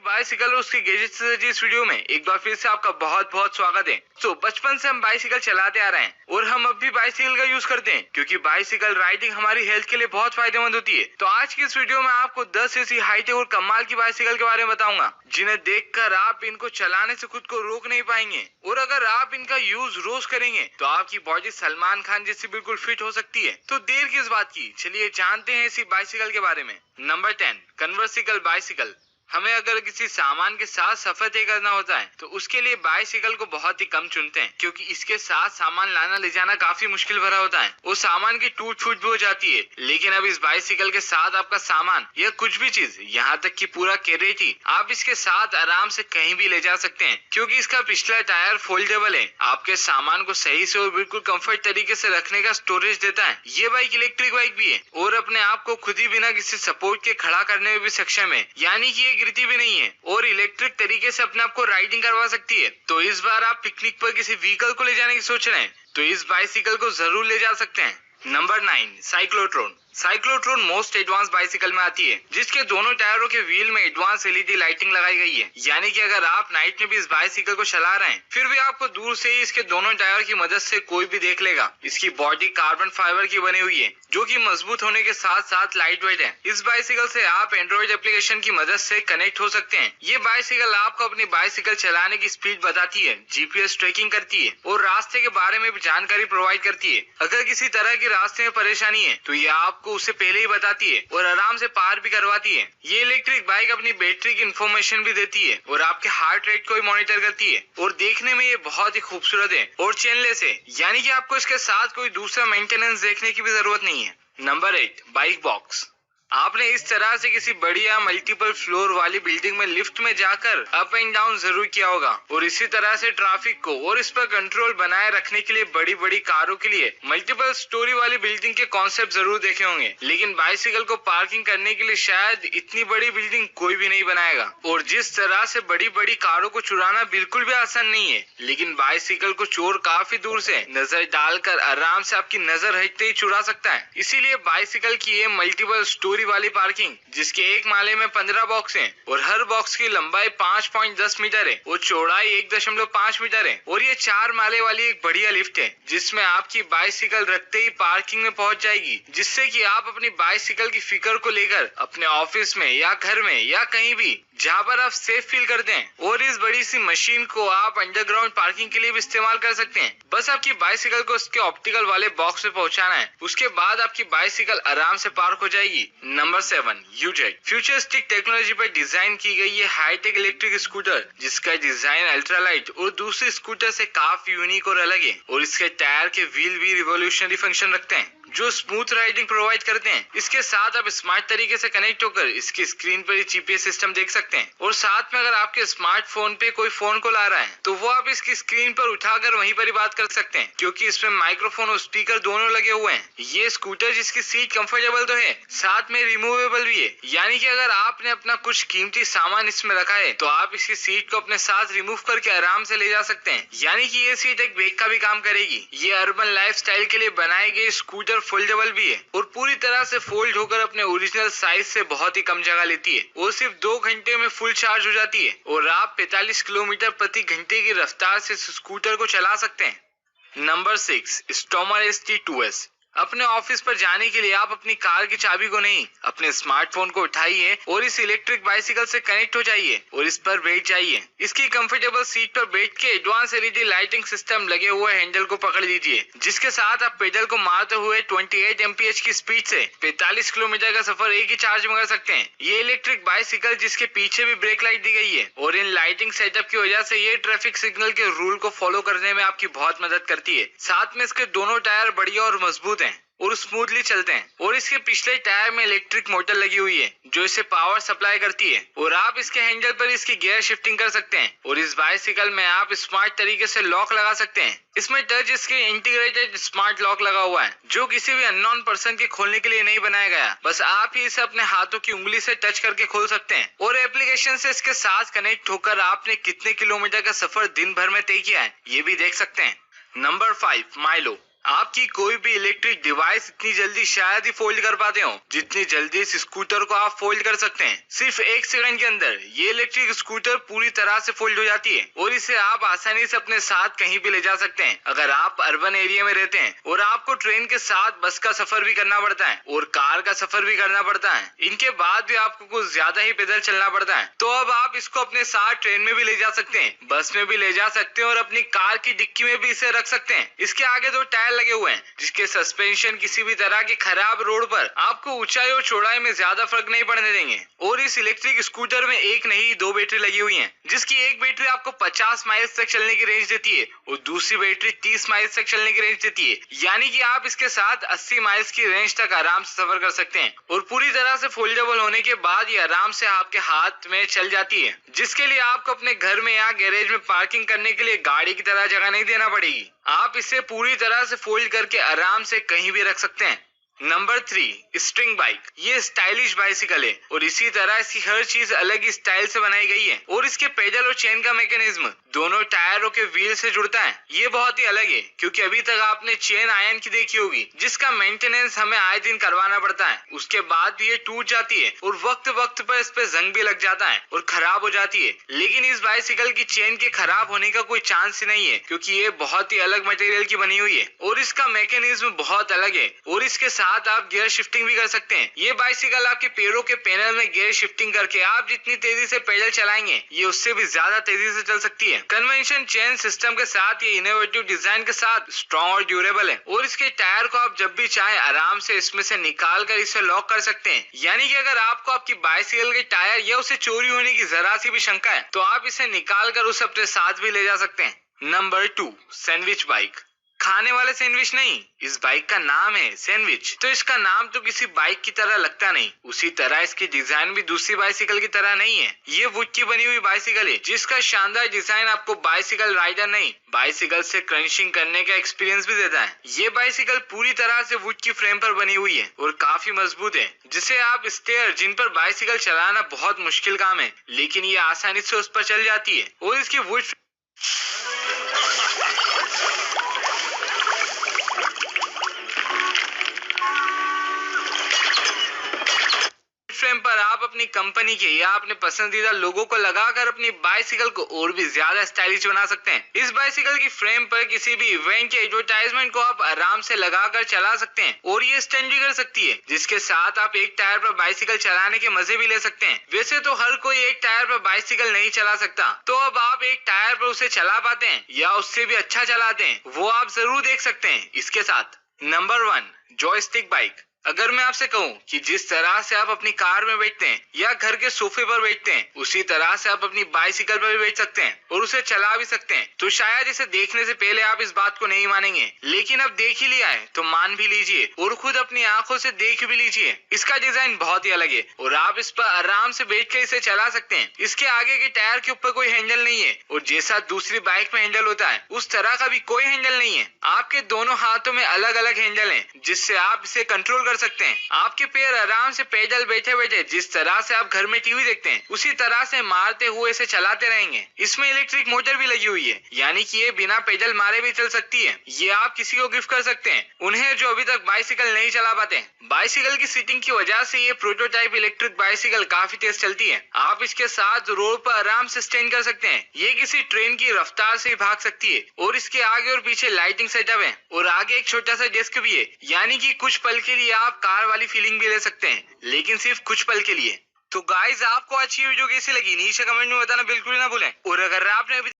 Bicycle और उसके gadget से सजी इस वीडियो में एक बार फिर से आपका बहुत बहुत स्वागत है। तो बचपन से हम बाइसिकल चलाते आ रहे हैं और हम अब भी बाइसिकल का यूज करते हैं क्योंकि बाइसिकल राइडिंग हमारी हेल्थ के लिए बहुत फायदेमंद होती है। तो आज की इस वीडियो में आपको 10 ऐसी हाईटेक और कमाल की बाइसिकल के बारे में बताऊंगा जिन्हें देखकर आप इनको चलाने से खुद को रोक नहीं पाएंगे, और अगर आप इनका यूज रोज करेंगे तो आपकी बॉडी सलमान खान जैसी बिल्कुल फिट हो सकती है। तो देर किस बात की, चलिए जानते हैं इसी बाइसिकल के बारे में। नंबर 10, कन्वर्सिकल बाइसिकल। हमें अगर किसी सामान के साथ सफर तय करना होता है तो उसके लिए बाइसिकल को बहुत ही कम चुनते हैं क्योंकि इसके साथ सामान लाना ले जाना काफी मुश्किल भरा होता है। वो सामान की टूट फूट भी हो जाती है, लेकिन अब इस बाइसिकल के साथ आपका सामान या कुछ भी चीज, यहाँ तक कि पूरा कैरेट ही आप इसके साथ आराम से कहीं भी ले जा सकते हैं क्योंकि इसका पिछला टायर फोल्डेबल है। आपके सामान को सही से और बिल्कुल कंफर्ट तरीके से रखने का स्टोरेज देता है। ये बाइक इलेक्ट्रिक बाइक भी है और अपने आप को खुद ही बिना किसी सपोर्ट के खड़ा करने में भी सक्षम है, यानी कि गिरती भी नहीं है और इलेक्ट्रिक तरीके से अपने आप को राइडिंग करवा सकती है। तो इस बार आप पिकनिक पर किसी व्हीकल को ले जाने की सोच रहे हैं तो इस बाइसिकल को जरूर ले जा सकते हैं। Number 9, cyclotron. Cyclotron most advance bicycle में आती है जिसके दोनों टायरों के व्हील में एडवांस एलईडी लाइटिंग लगाई गई है, यानी कि अगर आप नाइट में भी इस बाइसिकल को चला रहे हैं फिर भी आपको दूर से ही इसके दोनों टायर की मदद से कोई भी देख लेगा। इसकी बॉडी कार्बन फाइबर की बनी हुई है जो कि मजबूत होने के साथ साथ लाइट वेट है। इस बाइसिकल से आप एंड्रॉइड एप्लीकेशन की मदद से कनेक्ट हो सकते हैं। ये बाइसिकल आपको अपनी बाइसिकल चलाने की स्पीड बताती है, जीपीएस ट्रैकिंग करती है और रास्ते के बारे में भी जानकारी प्रोवाइड करती है। अगर किसी तरह की रास्ते में परेशानी है तो ये आपको उससे पहले ही बताती है और आराम से पार भी करवाती है। ये इलेक्ट्रिक बाइक अपनी बैटरी की इंफॉर्मेशन भी देती है और आपके हार्ट रेट को भी मॉनिटर करती है और देखने में ये बहुत ही खूबसूरत है और चेनलेस है, यानी कि आपको इसके साथ कोई दूसरा मेंटेनेंस देखने की भी जरूरत नहीं है। Number 8, bike box. आपने इस तरह से किसी बड़ी या मल्टीपल फ्लोर वाली बिल्डिंग में लिफ्ट में जाकर अप एंड डाउन जरूर किया होगा और इसी तरह से ट्रैफिक को और इस पर कंट्रोल बनाए रखने के लिए बड़ी बड़ी कारों के लिए मल्टीपल स्टोरी वाली बिल्डिंग के कॉन्सेप्ट जरूर देखे होंगे, लेकिन बाइसिकल को पार्किंग करने के लिए शायद इतनी बड़ी बिल्डिंग कोई भी नहीं बनाएगा। और जिस तरह से बड़ी बड़ी कारों को चुराना बिल्कुल भी आसान नहीं है, लेकिन बाइसिकल को चोर काफी दूर से नजर डालकर आराम से आपकी नजर हटते ही चुरा सकता है। इसीलिए बाइसिकल की ये मल्टीपल स्टोरी वाली पार्किंग जिसके एक माले में 15 बॉक्स हैं और हर बॉक्स की लंबाई 5.10 मीटर है और चौड़ाई 1.5 मीटर है और ये 4 माले वाली एक बढ़िया लिफ्ट है जिसमें आपकी बाइसिकल रखते ही पार्किंग में पहुंच जाएगी, जिससे कि आप अपनी बाइसिकल की फिक्र को लेकर अपने ऑफिस में या घर में या कहीं भी जहां पर आप सेफ फील करते हैं। और इस बड़ी सी मशीन को आप अंडरग्राउंड पार्किंग के लिए भी इस्तेमाल कर सकते हैं। बस आपकी बाइसिकल को उसके ऑप्टिकल वाले बॉक्स में पहुंचाना है, उसके बाद आपकी बाइसिकल आराम से पार्क हो जाएगी। नंबर 7, यूजेट। फ्यूचरिस्टिक टेक्नोलॉजी पर डिजाइन की गई ये हाईटेक इलेक्ट्रिक स्कूटर जिसका डिजाइन अल्ट्रालाइट और दूसरी स्कूटर से काफी यूनिक और अलग है और इसके टायर के व्हील भी रिवोल्यूशनरी फंक्शन रखते हैं जो स्मूथ राइडिंग प्रोवाइड करते हैं। इसके साथ आप स्मार्ट तरीके से कनेक्ट होकर इसकी स्क्रीन पर जीपीएस सिस्टम देख सकते हैं और साथ में अगर आपके स्मार्टफोन पे कोई फोन कॉल आ रहा है तो वो आप इसकी स्क्रीन पर उठाकर वहीं पर ही बात कर सकते हैं क्योंकि इसमें माइक्रोफोन और स्पीकर दोनों लगे हुए हैं। ये स्कूटर जिसकी सीट कंफर्टेबल तो है साथ में रिमूवेबल भी है, यानी कि अगर आपने अपना कुछ कीमती सामान इसमें रखा है तो आप इसकी सीट को अपने साथ रिमूव करके आराम से ले जा सकते हैं, यानी कि ये सीट एक बैग का भी काम करेगी। ये अर्बन लाइफस्टाइल के लिए बनाए गए स्कूटर फोल्डेबल भी है और पूरी तरह से फोल्ड होकर अपने ओरिजिनल साइज से बहुत ही कम जगह लेती है और सिर्फ 2 घंटे में फुल चार्ज हो जाती है और आप 45 किलोमीटर प्रति घंटे की रफ्तार से स्कूटर को चला सकते हैं। Number 6, Starmer ST2S। अपने ऑफिस पर जाने के लिए आप अपनी कार की चाबी को नहीं, अपने स्मार्टफोन को उठाइए और इस इलेक्ट्रिक बाइसिकल से कनेक्ट हो जाइए और इस पर बैठ जाइए। इसकी कंफर्टेबल सीट पर बैठ के एडवांस एलईडी लाइटिंग सिस्टम लगे हुए हैंडल को पकड़ लीजिए जिसके साथ आप पेडल को मारते हुए 28 mph की स्पीड से 45 किलोमीटर का सफर एक ही चार्ज में कर सकते हैं। ये इलेक्ट्रिक बाइसिकल जिसके पीछे भी ब्रेक लाइट दी गई है और इन लाइटिंग सेटअप की वजह से ये ट्रैफिक सिग्नल के रूल को फॉलो करने में आपकी बहुत मदद करती है। साथ में इसके दोनों टायर बढ़िया और मजबूत हैं और स्मूथली चलते हैं और इसके पिछले टायर में इलेक्ट्रिक मोटर लगी हुई है जो इसे पावर सप्लाई करती है और आप इसके हैंडल पर इसकी गियर शिफ्टिंग कर सकते हैं और इस बाइसिकल में आप स्मार्ट तरीके से लॉक लगा सकते हैं। इसमें टच इसके इंटीग्रेटेड स्मार्ट लॉक लगा हुआ है जो किसी भी अननोन पर्सन के खोलने के लिए नहीं बनाया गया, बस आप ही इसे अपने हाथों की उंगली से टच करके खोल सकते हैं और एप्लीकेशन से इसके साथ कनेक्ट होकर आपने कितने किलोमीटर का सफर दिन भर में तय किया है ये भी देख सकते हैं। नंबर 5, माइलो। आपकी कोई भी इलेक्ट्रिक डिवाइस इतनी जल्दी शायद ही फोल्ड कर पाते हो जितनी जल्दी इस स्कूटर को आप फोल्ड कर सकते हैं। सिर्फ 1 सेकंड के अंदर ये इलेक्ट्रिक स्कूटर पूरी तरह से फोल्ड हो जाती है और इसे आप आसानी से अपने साथ कहीं भी ले जा सकते हैं। अगर आप अर्बन एरिया में रहते हैं और आपको ट्रेन के साथ बस का सफर भी करना पड़ता है और कार का सफर भी करना पड़ता है, इनके बाद भी आपको कुछ ज्यादा ही पैदल चलना पड़ता है, तो अब आप इसको अपने साथ ट्रेन में भी ले जा सकते हैं, बस में भी ले जा सकते हैं और अपनी कार की डिक्की में भी इसे रख सकते हैं। इसके आगे 2 टायर लगे हुए हैं जिसके सस्पेंशन किसी भी तरह के खराब रोड पर आपको ऊंचाई और चौड़ाई में ज्यादा फर्क नहीं पड़ने देंगे। और इस इलेक्ट्रिक स्कूटर में एक नहीं 2 बैटरी लगी हुई है, जिसकी एक बैटरी आपको 50 माइल्स तक चलने की रेंज देती है और दूसरी बैटरी 30 माइल्स तक चलने की रेंज देती है। यानी कि आप इसके साथ 80 माइल्स की रेंज तक आराम से सफर कर सकते हैं और पूरी तरह से फोल्डेबल होने के बाद ये आराम से आपके हाथ में चल जाती है, जिसके लिए आपको अपने घर में या गैरेज में पार्किंग करने के लिए गाड़ी की तरह जगह नहीं देना पड़ेगी। आप इसे पूरी तरह से फोल्ड करके आराम से कहीं भी रख सकते हैं। Number 3, string bike. ये स्टाइलिश बाइसिकल है और इसी तरह इसकी हर चीज अलग ही स्टाइल से बनाई गई है और इसके पेडल और चेन का मैकेनिज्म दोनों टायरों के व्हील से जुड़ता है। ये बहुत ही अलग है क्योंकि अभी तक आपने चेन आयन की देखी होगी जिसका मेंटेनेंस हमें आए दिन करवाना पड़ता है, उसके बाद भी ये टूट जाती है और वक्त वक्त पर इस पे जंग भी लग जाता है और खराब हो जाती है। लेकिन इस बाइसिकल की चेन के खराब होने का कोई चांस ही नहीं है क्योंकि ये बहुत ही अलग मटेरियल की बनी हुई है और इसका मैकेनिज्म बहुत अलग है और इसके साथ आप गियर शिफ्टिंग भी कर सकते हैं। ये बाइसिकल आपके पैरों के पैनल में गियर शिफ्टिंग करके आप जितनी तेजी से पैडल चलाएंगे ये उससे भी ज्यादा तेजी से चल सकती है। कन्वेंशन चेन सिस्टम के साथ ये इनोवेटिव डिजाइन के साथ स्ट्रॉन्ग और ड्यूरेबल है और इसके टायर को आप जब भी चाहे आराम से इसमें से निकाल कर इसे लॉक कर सकते हैं। यानी कि अगर आपको आपकी बाइसिकल के टायर या उसे चोरी होने की जरा सी भी शंका है तो आप इसे निकाल कर उसे अपने साथ भी ले जा सकते हैं। Number 2, sandwich bike. खाने वाले सैंडविच नहीं, इस बाइक का नाम है सैंडविच। तो इसका नाम तो किसी बाइक की तरह लगता नहीं, उसी तरह इसकी डिजाइन भी दूसरी बाइसिकल की तरह नहीं है। ये वुड की बनी हुई बाइसिकल है जिसका शानदार डिजाइन आपको बाइसिकल राइडर नहीं बाइसिकल से क्रंचिंग करने का एक्सपीरियंस भी देता है। ये बाइसिकल पूरी तरह से वुड की फ्रेम पर बनी हुई है और काफी मजबूत है, जिसे आप स्टेयर जिन पर बाइसिकल चलाना बहुत मुश्किल काम है लेकिन ये आसानी से उस पर चल जाती है और इसकी वुड फ्रेम पर आप अपनी कंपनी के या अपने पसंदीदा लोगो को लगाकर अपनी बाइसिकल को और भी ज्यादा स्टाइलिश बना सकते हैं। इस बाइसिकल की फ्रेम पर किसी भी इवेंट के एडवर्टाइजमेंट को आप आराम से लगाकर चला सकते हैं और ये स्टैंड भी कर सकती है, जिसके साथ आप एक टायर पर बाइसिकल चलाने के मजे भी ले सकते हैं। वैसे तो हर कोई एक टायर पर बाइसिकल नहीं चला सकता, तो अब आप एक टायर पर उसे चला पाते हैं या उससे भी अच्छा चलाते हैं वो आप जरूर देख सकते हैं इसके साथ। Number 1, joystick bike. अगर मैं आपसे कहूं कि जिस तरह से आप अपनी कार में बैठते हैं या घर के सोफे पर बैठते हैं उसी तरह से आप अपनी बाइसिकल पर भी बैठ सकते हैं और उसे चला भी सकते हैं, तो शायद इसे देखने से पहले आप इस बात को नहीं मानेंगे, लेकिन अब देख ही लिया है तो मान भी लीजिए और खुद अपनी आंखों से देख भी लीजिए। इसका डिजाइन बहुत ही अलग है और आप इस पर आराम से बैठ कर इसे चला सकते हैं। इसके आगे के टायर के ऊपर कोई हैंडल नहीं है और जैसा दूसरी बाइक में हैंडल होता है उस तरह का भी कोई हैंडल नहीं है। आपके दोनों हाथों में अलग अलग हैंडल है जिससे आप इसे कंट्रोल कर सकते हैं। आपके पैर आराम से पैदल बैठे बैठे जिस तरह से आप घर में टीवी देखते हैं उसी तरह से मारते हुए इसे चलाते रहेंगे। इसमें इलेक्ट्रिक मोटर भी लगी हुई है, यानी कि ये बिना पैदल मारे भी चल सकती है। ये आप किसी को गिफ्ट कर सकते हैं उन्हें जो अभी तक बाइसिकल नहीं चला पाते। बाइसिकल की सीटिंग की वजह से ये प्रोटोटाइप इलेक्ट्रिक बाइसिकल काफी तेज चलती है। आप इसके साथ रोड पर आराम से स्टैंड कर सकते हैं। ये किसी ट्रेन की रफ्तार से भाग सकती है और इसके आगे और पीछे लाइटिंग सेटअप है और आगे एक छोटा सा डेस्क भी है, यानी कि कुछ पल के लिए आप कार वाली फीलिंग भी ले सकते हैं, लेकिन सिर्फ कुछ पल के लिए। तो गाइस, आपको अच्छी वीडियो कैसी लगी नीचे कमेंट में बताना बिल्कुल ना भूलें और अगर आपने